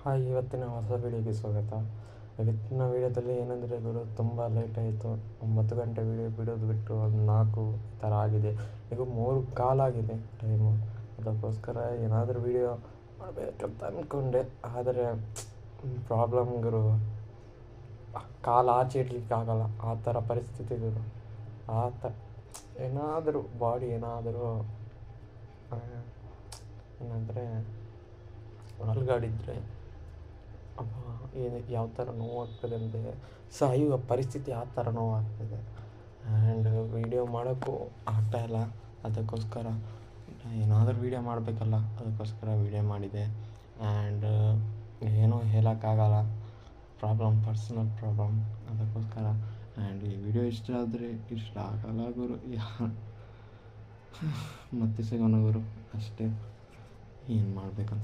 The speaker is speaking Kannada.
ಹಾಯ್, ಇವತ್ತಿನ ಹೊಸ ವೀಡಿಯೋಗೆ ಸ್ವಾಗತ. ಇವತ್ತಿನ ವೀಡಿಯೋದಲ್ಲಿ ಏನಂದರೆ ಗುರು, ತುಂಬ ಲೇಟ್ ಆಯಿತು. 9 ಗಂಟೆ ವೀಡಿಯೋ ಬಿಡೋದು ಬಿಟ್ಟು ಒಂದು 4 ಈ ಥರ ಆಗಿದೆ. ಈಗ 3 ಕಾಲಾಗಿದೆ ಟೈಮು. ಅದಕ್ಕೋಸ್ಕರ ಏನಾದರೂ ವೀಡಿಯೋ ಮಾಡಬೇಕಂತ ಅಂದ್ಕೊಂಡೆ. ಆದರೆ ಪ್ರಾಬ್ಲಮ್ ಗುರು, ಕಾಲು ಆಚೆ ಇಡ್ಲಿಕ್ಕಾಗಲ್ಲ, ಆ ಥರ ಪರಿಸ್ಥಿತಿ ಗುರು. ಏನಾದರೂ ಬಾಡಿ ಏನಾದರೂ ಏನಂದರೆ ಅಲುಗಾಡಿದರೆ ಯಾವ ಥರ ನೋವಾಗ್ತದೆ ಅಂದರೆ ಸಾಯುವ ಪರಿಸ್ಥಿತಿ, ಆ ಥರ ನೋವಾಗ್ತದೆ. ಆ್ಯಂಡ್ ವೀಡಿಯೋ ಮಾಡೋಕ್ಕೂ ಆಗ್ತಾಯಿಲ್ಲ. ಅದಕ್ಕೋಸ್ಕರ ಏನಾದರೂ ವೀಡಿಯೋ ಮಾಡಬೇಕಲ್ಲ, ಅದಕ್ಕೋಸ್ಕರ ವೀಡಿಯೋ ಮಾಡಿದೆ. ಆ್ಯಂಡ್ ಏನೂ ಹೇಳೋಕ್ಕಾಗಲ್ಲ, ಪರ್ಸ್ನಲ್ ಪ್ರಾಬ್ಲಮ್. ಅದಕ್ಕೋಸ್ಕರ ಆ್ಯಂಡ್ ಈ ವಿಡಿಯೋ ಇಷ್ಟ ಆದರೆ ಇಷ್ಟ ಆಗಲ್ಲ ಗುರು, ಮತ್ತೆ ಸಿಗೋಣ ಗುರು, ಅಷ್ಟೇ. ಏನು ಮಾಡಬೇಕಂತ